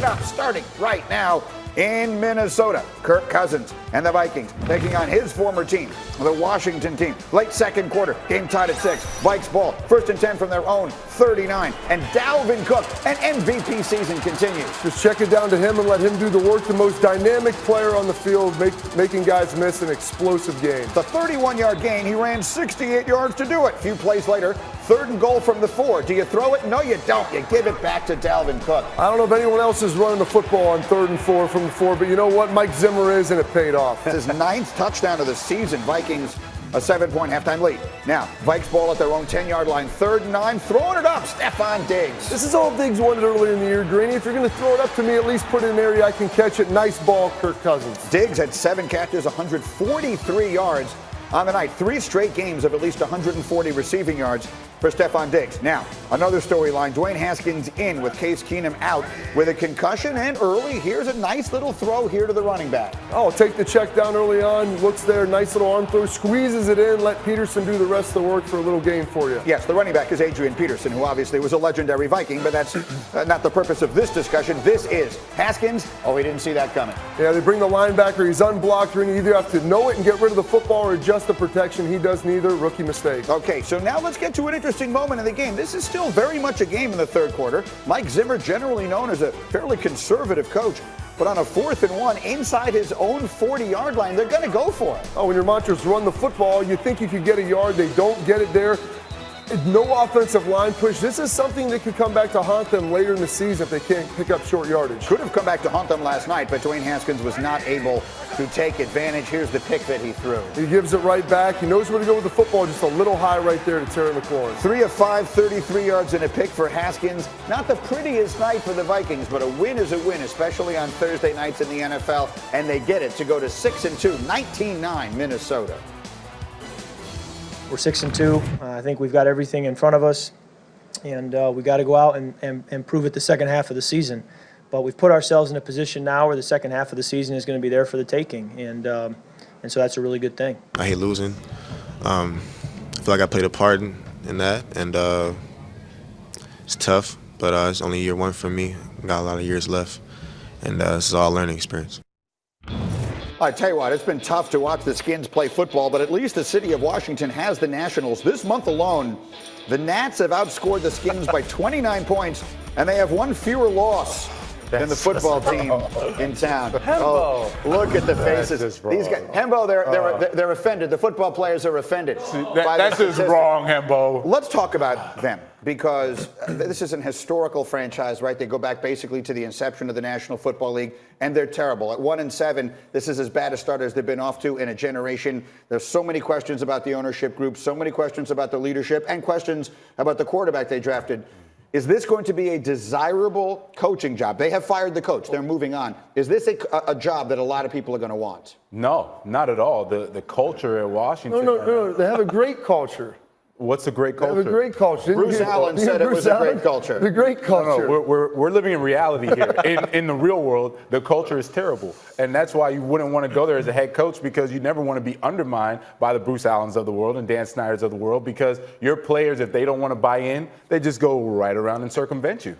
it up starting right now in Minnesota. Kirk Cousins and the Vikings taking on his former team, the Washington team. Late second quarter, game tied at 6. Vikes ball, 1st and 10 from their own 39. And Dalvin Cook, an MVP season continues. Just check it down to him and let him do the work. The most dynamic player on the field, making guys miss an explosive game. The 31-yard gain, he ran 68 yards to do it. A few plays later, 3rd and goal from the 4. Do you throw it? No, you don't. You give it back to Dalvin Cook. I don't know if anyone else is running the football on 3rd and 4 from the 4, but you know what? Mike Zimmer is, and it paid off. It's his 9th touchdown of the season. Vikings a 7-point halftime lead. Now, Vikes ball at their own 10-yard line, 3rd and 9, throwing it up, Stephon Diggs. This is all Diggs wanted earlier in the year, Greeny. If you're going to throw it up to me, at least put it in an area I can catch it. Nice ball, Kirk Cousins. Diggs had 7 catches, 143 yards on the night. 3 straight games of at least 140 receiving yards for Stephon Diggs. Now, another storyline. Dwayne Haskins in with Case Keenum out with a concussion, and early, here's a nice little throw here to the running back. Oh, take the check down early on, looks there, nice little arm throw, squeezes it in, let Peterson do the rest of the work for a little gain for you. Yes, the running back is Adrian Peterson, who obviously was a legendary Viking, but that's not the purpose of this discussion. This is Haskins. Oh, he didn't see that coming. Yeah, they bring the linebacker, he's unblocked, and you either have to know it and get rid of the football or adjust the protection. He does neither. Rookie mistake. Okay, so now let's get to an interesting moment in the game. This is still very much a game in the 3rd quarter. Mike Zimmer, generally known as a fairly conservative coach, but on a 4th and 1 inside his own 40-yard line, they're going to go for it. Oh, when your mantra is run the football, you think you could get a yard. They don't get it there. No offensive line push. This is something that could come back to haunt them later in the season if they can't pick up short yardage. Could have come back to haunt them last night, but Dwayne Haskins was not able to take advantage. Here's the pick that he threw. He gives it right back. He knows where to go with the football, just a little high right there to Terry McLaurin. 3 of 5, 33 yards and a pick for Haskins. Not the prettiest night for the Vikings, but a win is a win, especially on Thursday nights in the NFL, and they get it to go to 6-2, 19-9 Minnesota. We're 6-2. I think we've got everything in front of us, and we got to go out and prove it the second half of the season. But we've put ourselves in a position now where the second half of the season is going to be there for the taking, and so that's a really good thing. I hate losing. I feel like I played a part in that, and it's tough, but it's only year 1 for me. Got a lot of years left, and this is all a learning experience. I tell you what, it's been tough to watch the Skins play football, but at least the city of Washington has the Nationals. This month alone, the Nats have outscored the Skins by 29 points, and they have 1 fewer loss than the football team in town. Hembo. Oh, look at the faces. These guys, Hembo, they're offended. The football players are offended. That's just wrong, Hembo. Let's talk about them, because this is an historical franchise, right? They go back basically to the inception of the National Football League, and they're terrible. At 1-7, this is as bad a start as they've been off to in a generation. There's so many questions about the ownership group, so many questions about the leadership, and questions about the quarterback they drafted. Is this going to be a desirable coaching job? They have fired the coach. They're moving on. Is this a job that a lot of people are going to want? No, not at all. The culture at Washington. No. They have a great culture. What's a great culture? They have a great culture. Bruce Allen said it was a great culture. The great culture. No, we're living in reality here. In the real world, the culture is terrible. And that's why you wouldn't want to go there as a head coach, because you never want to be undermined by the Bruce Allens of the world and Dan Snyders of the world, because your players, if they don't want to buy in, they just go right around and circumvent you.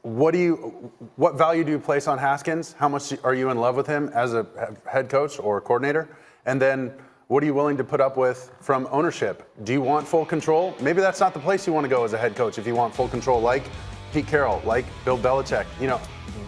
What value do you place on Haskins? How much are you in love with him as a head coach or coordinator? And then what are you willing to put up with from ownership? Do you want full control? Maybe that's not the place you want to go as a head coach if you want full control, like Pete Carroll, like Bill Belichick.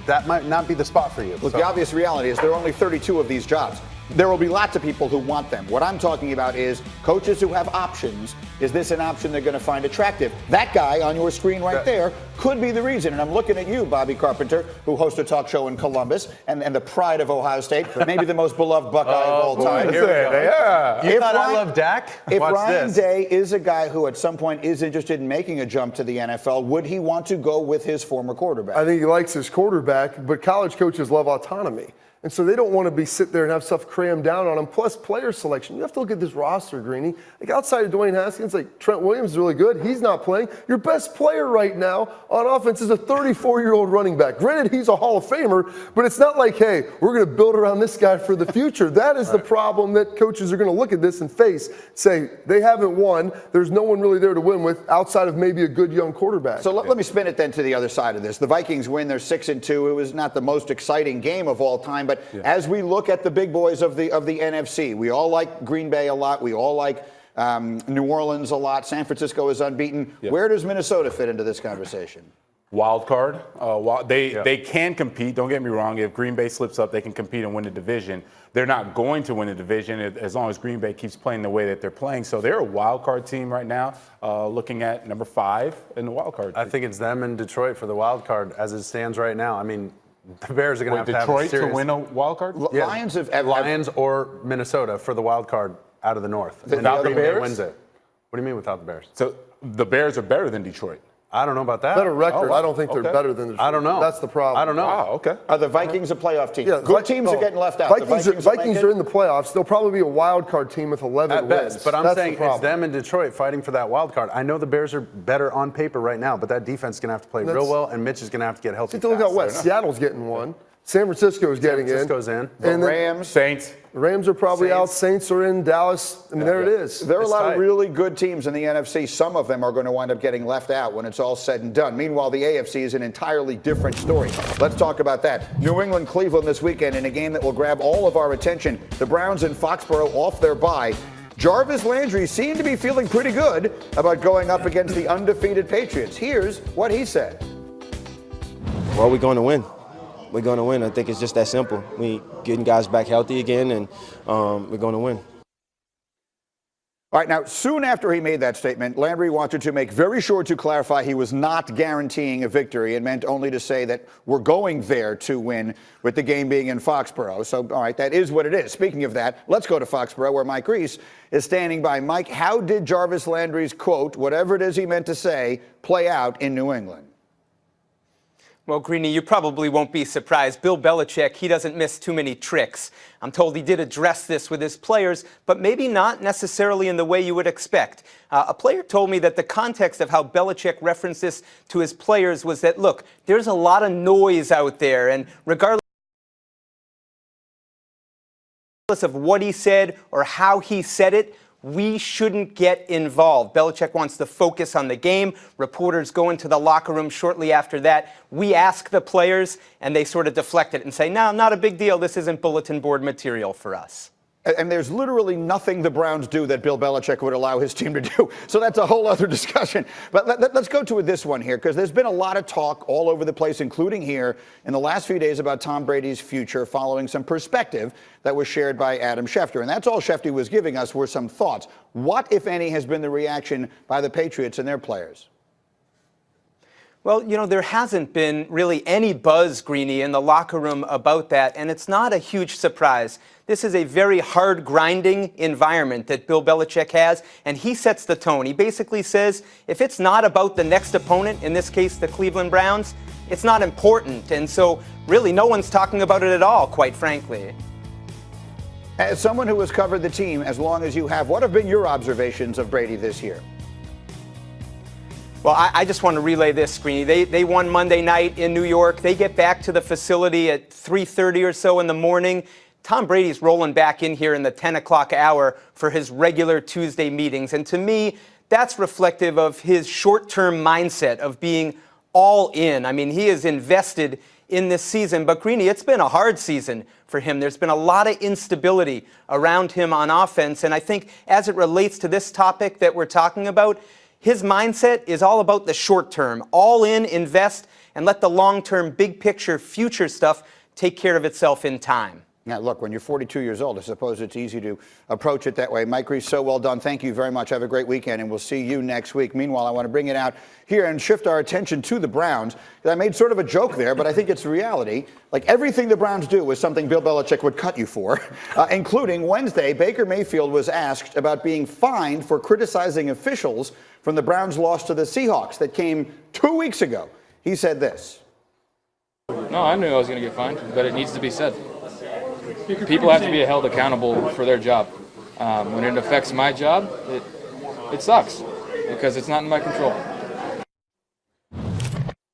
That might not be the spot for you. Look, the obvious reality is there are only 32 of these jobs. There will be lots of people who want them. What I'm talking about is coaches who have options. Is this an option they're going to find attractive? That guy on your screen right there could be the reason. And I'm looking at you, Bobby Carpenter, who hosts a talk show in Columbus and the pride of Ohio State, maybe the most beloved Buckeye of all time. Yeah. You thought I love Dak? If Ryan Day is a guy who at some point is interested in making a jump to the NFL, would he want to go with his former quarterback? I think he likes his quarterback, but college coaches love autonomy. And so they don't want to sit there and have stuff crammed down on them. Plus, player selection. You have to look at this roster, Greeny. Like, outside of Dwayne Haskins, like, Trent Williams is really good. He's not playing. Your best player right now on offense is a 34-year-old running back. Granted, he's a Hall of Famer, but it's not like, hey, we're going to build around this guy for the future. That is the problem that coaches are going to look at this and face. Say, they haven't won. There's no one really there to win with outside of maybe a good young quarterback. So let me spin it then to the other side of this. The Vikings win. They're 6-2. It was not the most exciting game of all time, but as we look at the big boys of the NFC, we all like Green Bay a lot. We all like New Orleans a lot. San Francisco is unbeaten. Where does Minnesota fit into this conversation? Wild card. They can compete. Don't get me wrong. If Green Bay slips up, they can compete and win the division. They're not going to win the division as long as Green Bay keeps playing the way that they're playing. So they're a wild card team right now, looking at number 5 in the wild card. I think it's them and Detroit for the wild card as it stands right now. I mean, the Bears are going to have Detroit a serious, to win a wild card? Lions or Minnesota for the wild card out of the North. Without the Bears? Wins it. What do you mean without the Bears? So the Bears are better than Detroit. I don't know about that. Better record. I don't think they're better than the. I don't know. That's the problem. I don't know. Oh, okay. Are the Vikings a playoff team? Yeah, good teams are getting left out. Vikings are in the playoffs. They'll probably be a wild card team with 11 At wins. best, but I'm saying it's them and Detroit fighting for that wild card. I know the Bears are better on paper right now, but that defense is going to have to play real well, and Mitch is going to have to get healthy. Take a look out west. Seattle's getting one. San Francisco is getting in. San Francisco's in. And the Rams. Saints. The Rams are probably out. Saints are in. Dallas. I mean, there it is. There are a lot of really good teams in the NFC. Some of them are going to wind up getting left out when it's all said and done. Meanwhile, the AFC is an entirely different story. Let's talk about that. New England, Cleveland this weekend in a game that will grab all of our attention. The Browns in Foxborough off their bye. Jarvis Landry seemed to be feeling pretty good about going up against the undefeated Patriots. Here's what he said. Well, we're going to win. We're going to win. I think it's just that simple. We getting guys back healthy again, and we're going to win. All right, now, soon after he made that statement, Landry wanted to make very sure to clarify he was not guaranteeing a victory and meant only to say that we're going there to win, with the game being in Foxborough. So, all right, that is what it is. Speaking of that, let's go to Foxborough, where Mike Reese is standing by. Mike, how did Jarvis Landry's quote, whatever it is he meant to say, play out in New England? Well, Greeny, you probably won't be surprised. Bill Belichick, he doesn't miss too many tricks. I'm told he did address this with his players, but maybe not necessarily in the way you would expect. A player told me that the context of how Belichick referenced this to his players was that, look, there's a lot of noise out there, and regardless of what he said or how he said it, we shouldn't get involved. Belichick wants to focus on the game. Reporters go into the locker room shortly after that. We ask the players, and they sort of deflect it and say, no, not a big deal. This isn't bulletin board material for us. And there's literally nothing the Browns do that Bill Belichick would allow his team to do. So that's a whole other discussion. But let's go to this one here, because there's been a lot of talk all over the place, including here in the last few days, about Tom Brady's future, following some perspective that was shared by Adam Schefter. And that's all Schefter was giving us were some thoughts. What, if any, has been the reaction by the Patriots and their players? Well, you know, there hasn't been really any buzz, Greeny, in the locker room about that, and it's not a huge surprise. This is a very hard, grinding environment that Bill Belichick has, and he sets the tone. He basically says, if it's not about the next opponent, in this case the Cleveland Browns, it's not important. And so, really, no one's talking about it at all, quite frankly. As someone who has covered the team as long as you have, what have been your observations of Brady this year? Well, I just want to relay this, Greeny. They won Monday night in New York. They get back to the facility at 3:30 or so in the morning. Tom Brady's rolling back in here in the 10 o'clock hour for his regular Tuesday meetings. And to me, that's reflective of his short-term mindset of being all in. I mean, he is invested in this season. But, Greeny, it's been a hard season for him. There's been a lot of instability around him on offense. And I think as it relates to this topic that we're talking about, his mindset is all about the short term. All in, invest, and let the long-term, big picture, future stuff take care of itself in time. Now, look, when you're 42 years old, I suppose it's easy to approach it that way. Mike Reese, so well done. Thank you very much. Have a great weekend, and we'll see you next week. Meanwhile, I want to bring it out here and shift our attention to the Browns. I made sort of a joke there, but I think it's reality. Like, everything the Browns do is something Bill Belichick would cut you for, including Wednesday, Baker Mayfield was asked about being fined for criticizing officials from the Browns' loss to the Seahawks that came 2 weeks ago. He said this. No, I knew I was going to get fined, but it needs to be said. people have to be held accountable for their job. When it affects my job, it sucks because it's not in my control.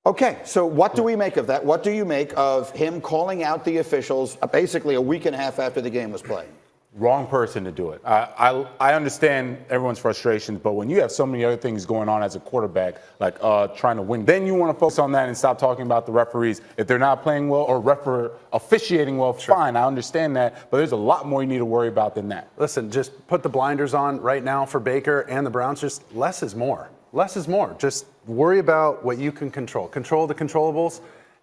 Okay, so what do we make of that? What do you make of him calling out the officials basically a week and a half after the game was played? Wrong person to do it. I understand everyone's frustrations, but when you have so many other things going on as a quarterback, like trying to win, then you want to focus on that and stop talking about the referees. If they're not playing well or officiating well, fine, I understand that, but there's a lot more you need to worry about than that. Listen, just put the blinders on right now for Baker and the Browns. Just less is more. Less is more. Just worry about what you can control. Control the controllables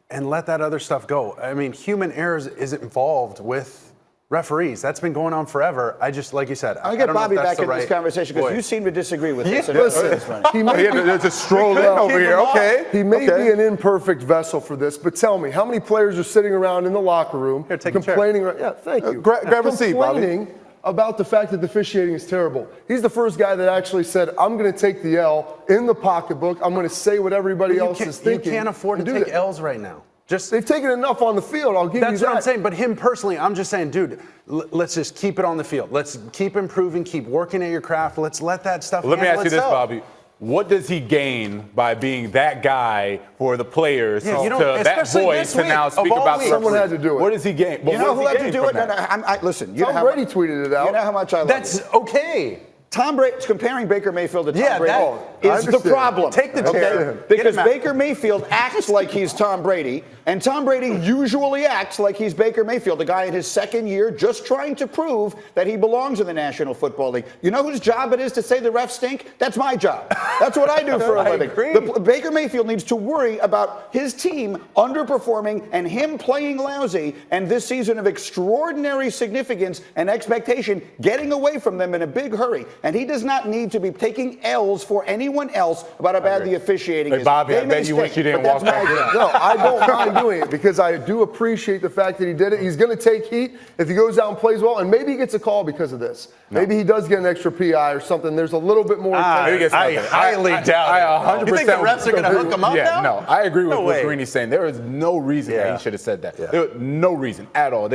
and let that other stuff go. I mean, human errors is involved with referees. That's been going on forever. I just, like you said, I'll get Bobby back in this conversation because you seem to disagree with this. Listen, he may there's a stroll in over here. Okay. He may be an imperfect vessel for this, but tell me, how many players are sitting around in the locker room complaining? Yeah, thank you. Grab a seat, Bobby. Complaining about the fact that the officiating is terrible. He's the first guy that actually said, I'm going to take the L in the pocketbook. I'm going to say what everybody else is thinking. You can't afford to take L's right now. They've taken enough on the field. I'll give you that. That's what I'm saying. But him personally, I'm just saying, dude, let's just keep it on the field. Let's keep improving, keep working at your craft. Let's let that stuff Let me ask you this, itself. Bobby. What does he gain by being that guy for the players to that voice to now speak about someone had to do it? What does he gain? You know who had to do it? Listen, you know Tom Brady tweeted it out. You know how much I love That's okay. Tom Brady, comparing Baker Mayfield to Tom Brady is the problem. Take the chair. Because Baker Mayfield acts like he's Tom Brady, and Tom Brady usually acts like he's Baker Mayfield, a guy in his second year just trying to prove that he belongs in the National Football League. You know whose job it is to say the refs stink? That's my job. That's what I do for a living. Baker Mayfield needs to worry about his team underperforming and him playing lousy, and this season of extraordinary significance and expectation getting away from them in a big hurry. And he does not need to be taking L's for anyone else about how bad the officiating is. Bobby, I bet you wish you didn't walk back. No, I don't mind doing it because I do appreciate the fact that he did it. He's going to take heat if he goes out and plays well, and maybe he gets a call because of this. No. Maybe he does get an extra PI or something. There's a little bit more. I highly doubt it. 100%. You think the refs are going to hook him up now? No, I agree with what Greeny's saying. There is no reason that he should have said that. There was no reason at all.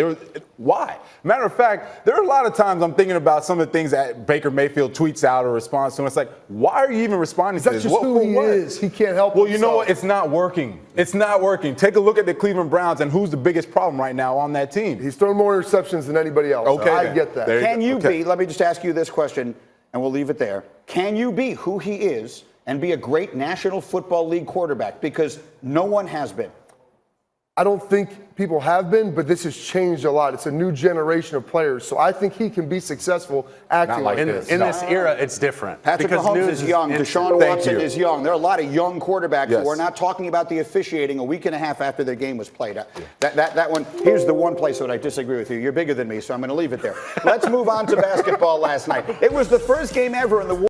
Why? Matter of fact, there are a lot of times I'm thinking about some of the things that Baker Mayfield tweets out or responds to, and it's like, why are you even responding to this? That's just who he is. He can't help Well, you know what? It's not working. It's not working. Take a look at the Cleveland Browns and who's the biggest problem right now on that team. He's thrown more interceptions than anybody else. Okay, I get that. Can you be, let me just ask you this question, and we'll leave it there. Can you be who he is and be a great National Football League quarterback? Because no one has been. I don't think people have been, but this has changed a lot. It's a new generation of players. So I think he can be successful acting like this. In this era, it's different. Patrick Mahomes is young. Deshaun Watson is young. There are a lot of young quarterbacks who are not talking about the officiating a week and a half after their game was played. That one, here's the one place that I disagree with you. You're bigger than me, so I'm going to leave it there. Let's move on to basketball last night. It was the first game ever in the